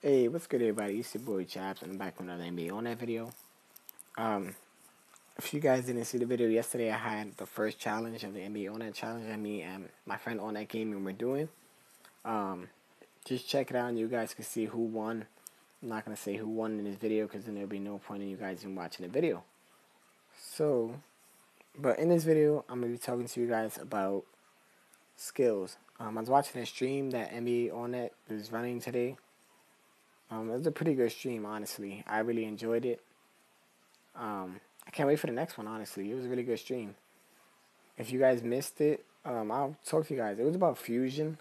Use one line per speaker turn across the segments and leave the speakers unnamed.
Hey, what's good, everybody? It's your boy Chaps, and I'm back with another NBA on that video. Um, if you guys didn't see the video yesterday, I had the first challenge of the NBA on that challenge. And me and my friend on that game, and we're doing. Um, just check it out, and you guys can see who won. I'm not gonna say who won in this video because then there'll be no point in you guys even watching the video. So, but in this video, I'm gonna be talking to you guys about skills. I was watching a stream that NBA on that was running today. It was a pretty good stream, honestly. I really enjoyed it. I can't wait for the next one, honestly. It was a really good stream. If you guys missed it, I'll talk to you guys. It was about Fusion,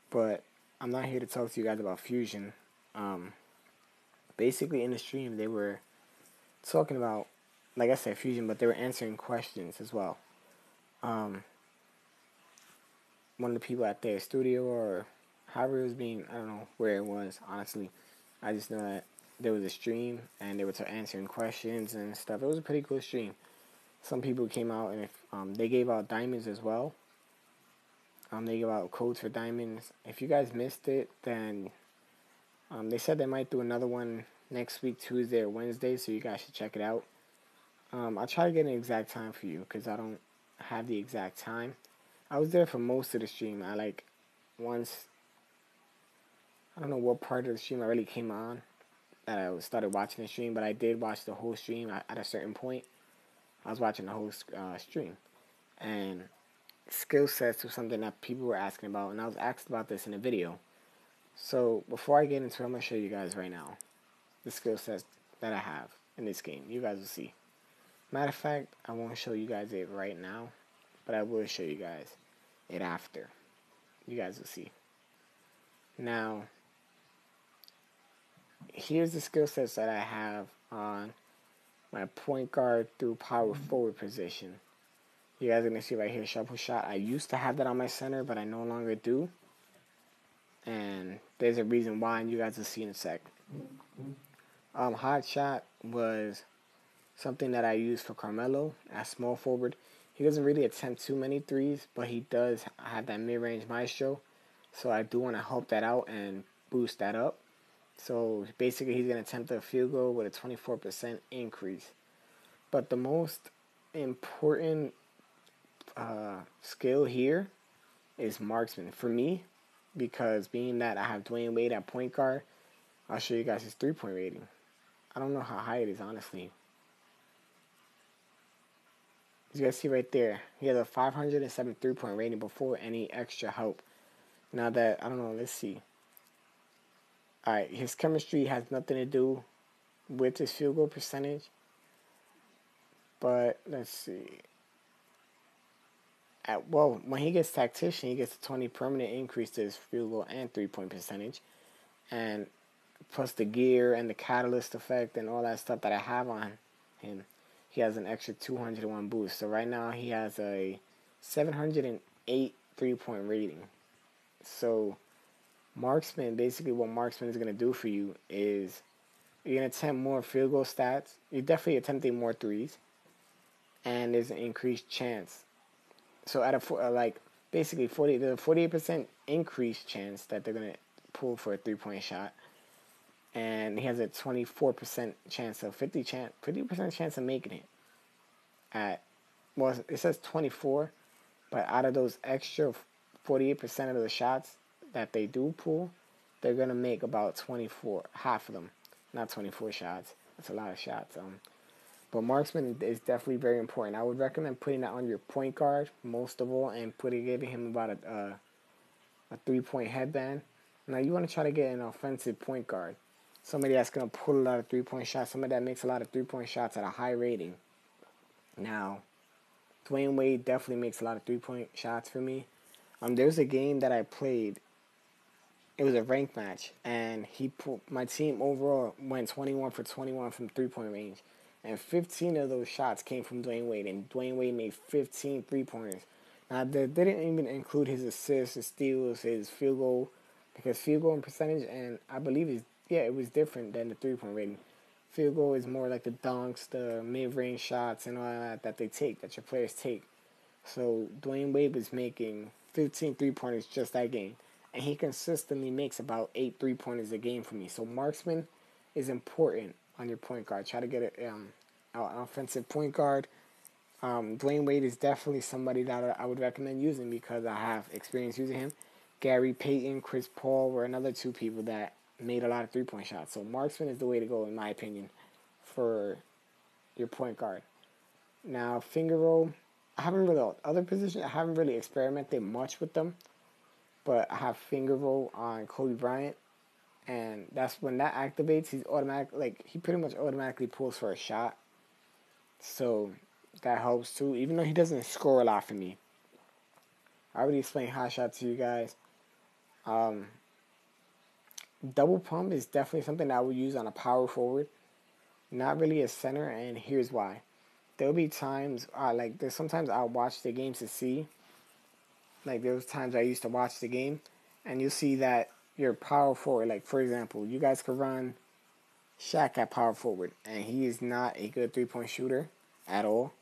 but I'm not here to talk to you guys about Fusion. Um, Basically, in the stream, they were talking about, like I said, Fusion, but they were answering questions as well. One of the people at their studio, or however it was being, I don't know where it was, honestly. I just know that there was a stream, and they were answering questions and stuff. It was a pretty cool stream. Some people came out and they gave out diamonds as well. They gave out codes for diamonds. If you guys missed it, then they said they might do another one next week, Tuesday or Wednesday, so you guys should check it out. I'll try to get an exact time for you because I don't have the exact time. I was there for most of the stream. Once, I don't know what part of the stream I really came on that I started watching the stream, but I did watch the whole stream at a certain point. I was watching the whole stream. And skill sets was something that people were asking about, and I was asked about this in a video. So before I get into it, I'm going to show you guys right now the skill sets that I have in this game. You guys will see. Matter of fact, I won't show you guys it right now, but I will show you guys it after. You guys will see. Now, here's the skill sets that I have on my point guard through power forward position. You guys are going to see right here, shuffle shot. I used to have that on my center, but I no longer do. And there's a reason why, and you guys will see in a sec. Hot shot was something that I use for Carmelo as small forward. He doesn't really attempt too many threes, but he does have that mid-range maestro. So I do want to help that out and boost that up. So basically he's going to attempt a field goal with a 24% increase. But the most important skill here is marksman for me, because being that I have Dwayne Wade at point guard, I'll show you guys his three-point rating. I don't know how high it is, honestly. As you guys see right there, he has a 507 three-point rating before any extra help. Now that, I don't know, let's see. Alright, his chemistry has nothing to do with his field goal percentage. But, let's see. When he gets tactician, he gets a 20 permanent increase to his field goal and three-point percentage. And plus the gear and the catalyst effect and all that stuff that I have on him, he has an extra 201 boost. So right now he has a 708 three-point rating. So marksman, basically what marksman is going to do for you is you're going to attempt more field goal stats. You're definitely attempting more threes. And there's an increased chance. So at there's a 48% increased chance that they're going to pull for a three-point shot. And he has a 24% chance of 50% chance of making it. It says 24, but out of those extra 48% of the shots that they do pull, they're gonna make about 24, half of them, not 24 shots. That's a lot of shots. But marksman is definitely very important. I would recommend putting that on your point guard most of all, and giving him about a 3-point headband. Now you want to try to get an offensive point guard. Somebody that's going to pull a lot of three-point shots. Somebody that makes a lot of three-point shots at a high rating. Now, Dwayne Wade definitely makes a lot of three-point shots for me. There was a game that I played. It was a ranked match. And my team overall went 21 for 21 from three-point range. And 15 of those shots came from Dwayne Wade. And Dwayne Wade made 15 three-pointers. Now, they didn't even include his assists, his steals, his field goal. Because field goal and percentage, and I believe it was different than the three-point rating. Field goal is more like the dunks, the mid-range shots, and all that they take, that your players take. So Dwayne Wade was making 15 three-pointers just that game. and he consistently makes about 8 3-pointers a game for me. So marksman is important on your point guard. Try to get an offensive point guard. Dwayne Wade is definitely somebody that I would recommend using because I have experience using him. Gary Payton, Chris Paul were another two people that made a lot of 3-point shots. So marksman is the way to go, in my opinion, for your point guard. Now, finger roll, I haven't really, other positions, I haven't really experimented much with them, but I have finger roll on Kobe Bryant, and that's when that activates, he's automatic, like, he pretty much automatically pulls for a shot. So that helps too, even though he doesn't score a lot for me. I already explained hot shot to you guys. Double pump is definitely something that I would use on a power forward, not really a center, and here's why. There'll be times, there's sometimes I'll watch the games to see, like there was times I used to watch the game, and you'll see that your power forward, like for example, you guys could run Shaq at power forward, and he is not a good 3-point shooter at all.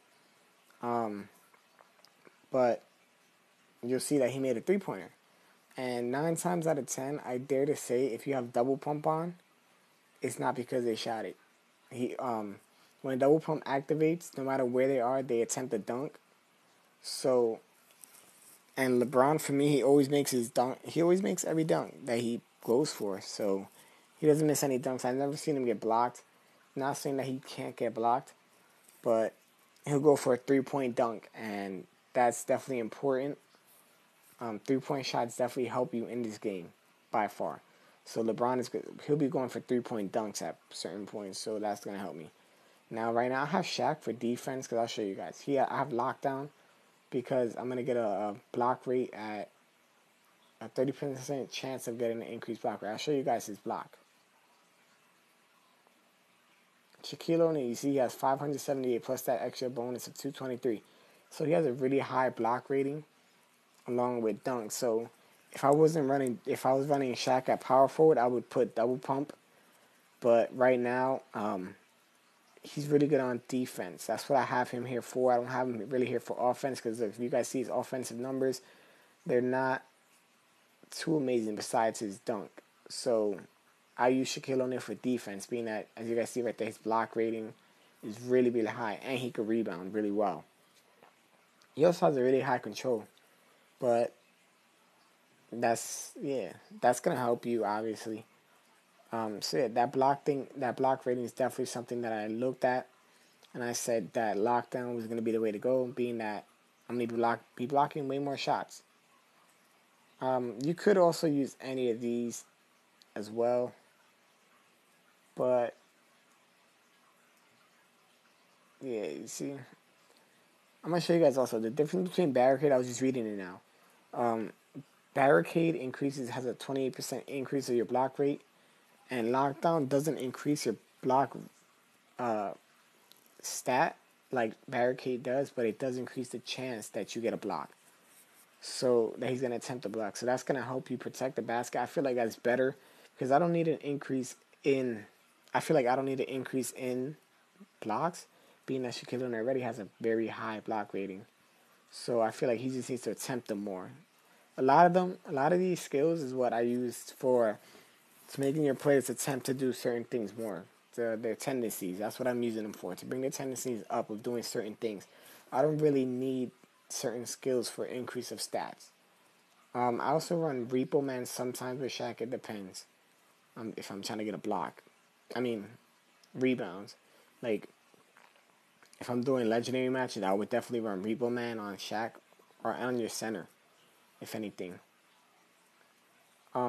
But you'll see that he made a 3-pointer. And 9 times out of 10, I dare to say, if you have double pump on, it's not because they shot it. When double pump activates, no matter where they are, they attempt to dunk. So, and LeBron, for me, he always makes his dunk. He always makes every dunk that he goes for. So, he doesn't miss any dunks. I've never seen him get blocked. Not saying that he can't get blocked, but he'll go for a 3-point dunk, and that's definitely important. 3-point shots definitely help you in this game by far. So LeBron is good. He'll be going for 3-point dunks at certain points, so that's gonna help me. Now, right now, I have Shaq for defense because I'll show you guys. I have lockdown because I'm gonna get a block rate at a 30% chance of getting an increased block rate. I'll show you guys his block. Shaquille O'Neal, you see, he has 578 plus that extra bonus of 223. So he has a really high block rating along with dunks. So if I was running Shaq at power forward, I would put double pump. But right now, he's really good on defense. That's what I have him here for. I don't have him really here for offense because if you guys see his offensive numbers, they're not too amazing besides his dunk. So I use Shaquille O'Neal for defense, being that, as you guys see right there, his block rating is really, really high, and he can rebound really well. He also has a really high control, but that's gonna help you obviously. So yeah, that block rating is definitely something that I looked at, and I said that lockdown was gonna be the way to go, being that I'm gonna be blocking way more shots. You could also use any of these as well, but yeah, you see, I'm gonna show you guys also the difference between barricade. I was just reading it now. Barricade has a 28% increase of your block rate, and lockdown doesn't increase your block stat like barricade does, but it does increase the chance that you get a block. So that he's gonna attempt to block. So that's gonna help you protect the basket. I feel like that's better because I don't need an increase in. I feel like I don't need an increase in blocks, being that Shaquille O'Neal already has a very high block rating. So I feel like he just needs to attempt them more. A lot of these skills is what I used for making your players attempt to do certain things more. Their tendencies. That's what I'm using them for, to bring their tendencies up of doing certain things. I don't really need certain skills for increase of stats. I also run Repo Man sometimes with Shaq. It depends. If I'm trying to get a block. I mean, rebounds. Like, if I'm doing legendary matches, I would definitely run Repo Man on Shaq or on your center, if anything.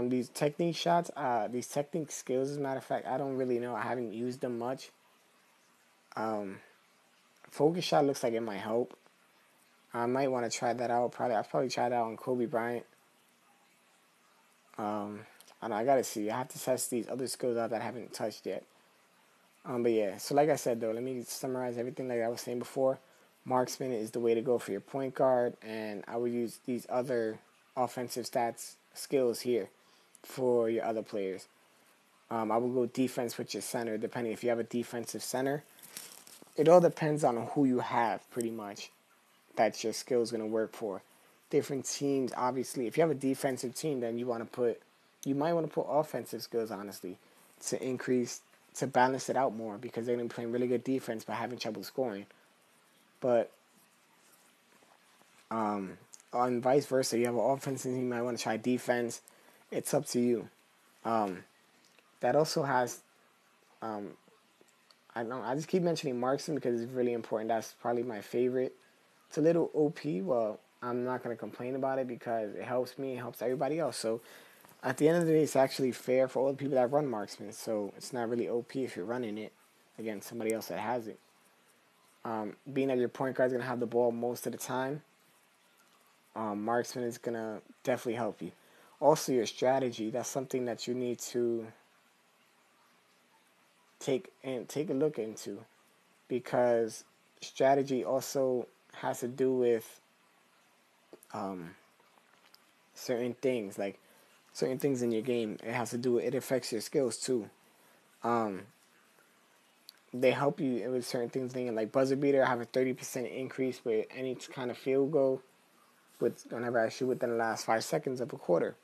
These technique shots, these technique skills, as a matter of fact, I don't really know. I haven't used them much. Focus shot looks like it might help. I might want to try that out. I'll probably try that out on Kobe Bryant. I don't know, I gotta see. I have to test these other skills out that I haven't touched yet. But yeah, so like I said though, let me summarize everything like I was saying before. Marksman is the way to go for your point guard, and I would use these other offensive stats skills here for your other players. I would go defense with your center, depending if you have a defensive center. It all depends on who you have, pretty much, that your skill is going to work for. different teams. Obviously, if you have a defensive team, then you might want to put offensive skills, honestly, to increase, to balance it out more, because they're going to be playing really good defense but having trouble scoring. But on vice versa, you have an offensive team, you might want to try defense. It's up to you. Um, that also has, um, I don't know, I just keep mentioning marksman because it's really important. That's probably my favorite. It's a little OP. Well, I'm not going to complain about it because it helps me, it helps everybody else. So at the end of the day, it's actually fair for all the people that run marksman. So it's not really OP if you're running it against somebody else that has it. Being that your point guard is going to have the ball most of the time, marksman is going to definitely help you. Also, your strategy, that's something that you need to take a look into, because strategy also has to do with um, certain things, like certain things in your game. It has to do with, it affects your skills too. Um, they help you with certain things. Like buzzer beater, I have a 30% increase with any kind of field goal with whenever I shoot within the last 5 seconds of a quarter.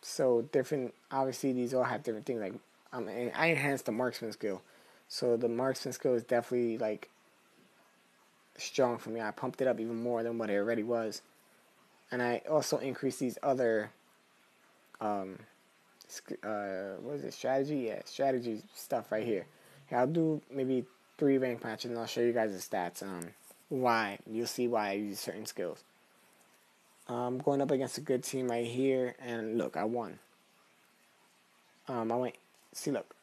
So different. Obviously, these all have different things. Like I enhanced the marksman skill, so the marksman skill is definitely like strong for me. I pumped it up even more than what it already was, and I also increased these other um, what is it? Strategy, yeah, strategy stuff right here. Yeah, I'll do maybe 3 rank matches, and I'll show you guys the stats. Why you'll see why I use certain skills. I'm going up against a good team right here, and look, I won. I went. See, look,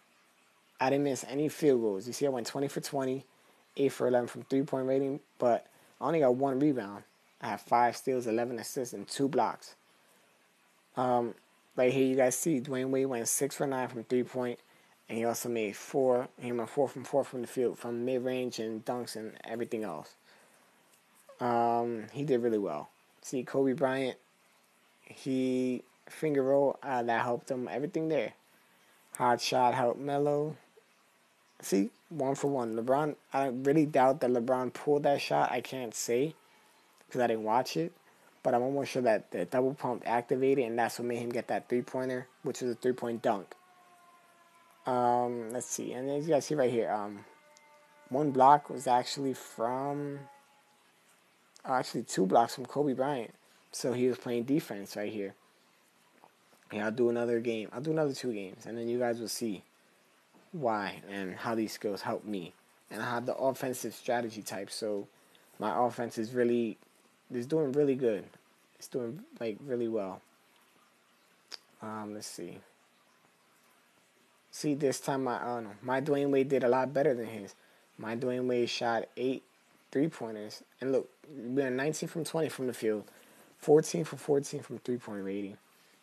I didn't miss any field goals. You see, I went 20 for 20, 8 for 11 from 3-point rating, but I only got 1 rebound. I have 5 steals, 11 assists, and 2 blocks. Right here, you guys see Dwayne Wade went 6 for 9 from 3-point, and he also made 4. He went 4 from 4 from the field, from mid range and dunks and everything else. He did really well. See, Kobe Bryant, he finger roll, that helped him. Everything there. Hot shot helped Melo. See, 1 for 1. LeBron, I really doubt that LeBron pulled that shot. I can't say because I didn't watch it. But I'm almost sure that the double pump activated, and that's what made him get that 3-pointer, which was a 3-point dunk. Let's see. And as you guys see right here, 1 block was actually from, actually 2 blocks from Kobe Bryant. So he was playing defense right here. Yeah, I'll do another game. I'll do another 2 games, and then you guys will see why and how these skills help me. And I have the offensive strategy type, so my offense is doing really good. It's doing like really well. Let's see. See, this time my Dwayne Wade did a lot better than his. My Dwayne Wade shot 8 3-pointers, and look, we are 19 from 20 from the field, 14 for 14 from 3-point rating,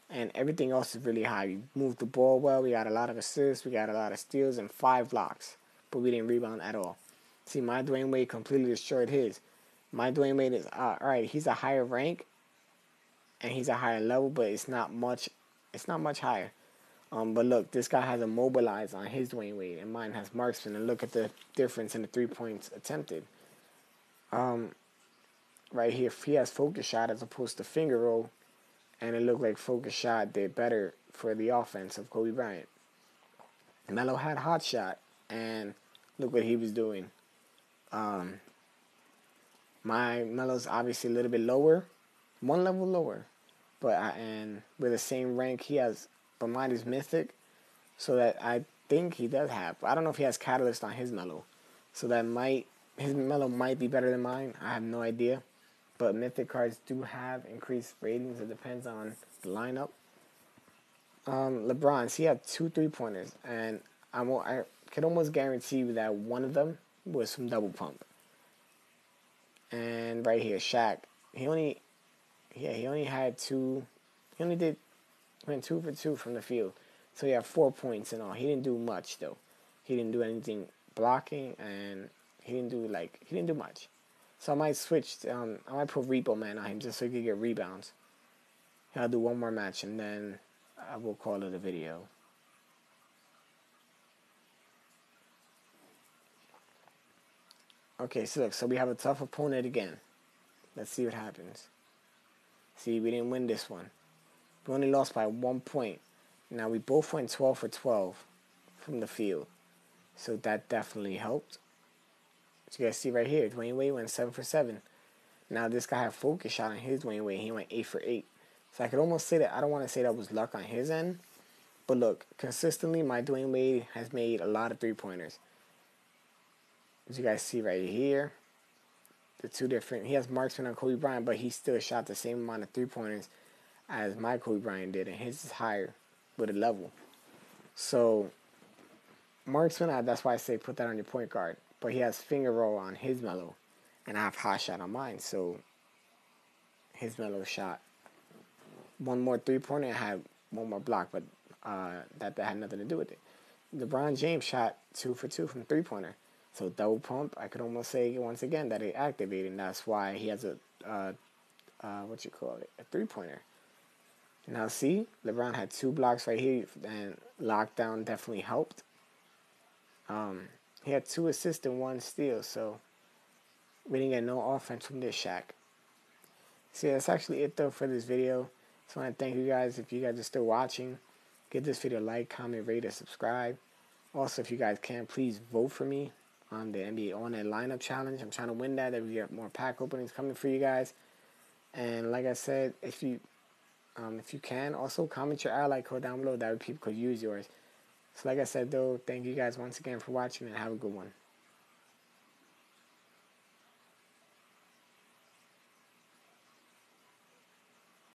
and everything else is really high. We moved the ball well. We got a lot of assists. We got a lot of steals and 5 blocks, but we didn't rebound at all. See, my Dwayne Wade completely destroyed his. My Dwayne Wade is all right. He's a higher rank, and he's a higher level, but it's not much. It's not much higher. But look, this guy has immobilized on his Dwayne Wade, and mine has marksman. And look at the difference in the 3 points attempted. Right here, he has focus shot as opposed to finger roll, and it looked like focus shot did better for the offense of Kobe Bryant. Melo had hot shot, and look what he was doing. My Melo's obviously a little bit lower, 1 level lower, and with the same rank he has, but mine is mythic, so that I think he does have. I don't know if he has catalyst on his Melo, so his Melo might be better than mine. I have no idea, but mythic cards do have increased ratings. It depends on the lineup. LeBron, he had 2 3-pointers, and I could almost guarantee you that one of them was from double pump. And right here, Shaq, he only had 2. He only went 2 for 2 from the field. So he had 4 points and all. He didn't do much though. He didn't do anything blocking, and he didn't do much. So I might switch. I might put Repo Man on him just so he could get rebounds. I'll do 1 more match, and then I will call it a video. Okay, so look, so we have a tough opponent again. Let's see what happens. See, we didn't win this one. We only lost by 1 point. Now, we both went 12 for 12 from the field. So that definitely helped. So you guys see right here, Dwayne Wade went 7 for 7. Now, this guy had focus shot on his Dwayne Wade. He went 8 for 8. So I could almost say that, I don't want to say that was luck on his end. But look, consistently, my Dwayne Wade has made a lot of three-pointers. As you guys see right here, the two different, he has marksman on Kobe Bryant, but he still shot the same amount of three-pointers as my Kobe Bryant did, and his is higher with a level. So, marksman, that's why I say put that on your point guard. But he has finger roll on his Melo, and I have hot shot on mine, so his Melo shot one more three-pointer and had one more block, but that had nothing to do with it. LeBron James shot 2 for 2 from three-pointer. So double pump, I could almost say once again that it activated, and that's why he has a a three-pointer. Now see, LeBron had 2 blocks right here, and lockdown definitely helped. He had 2 assists and 1 steal, so we didn't get no offense from this Shaq. See, that's actually it though for this video. So I want to thank you guys. If you guys are still watching, give this video a like, comment, rate, and subscribe. Also, if you guys can, please vote for me on the NBA On Net Lineup Challenge. I'm trying to win that. We get more pack openings coming for you guys. And like I said, if you can, also comment your ally code down below. That way people could use yours. So like I said, though, thank you guys once again for watching, and have a good one.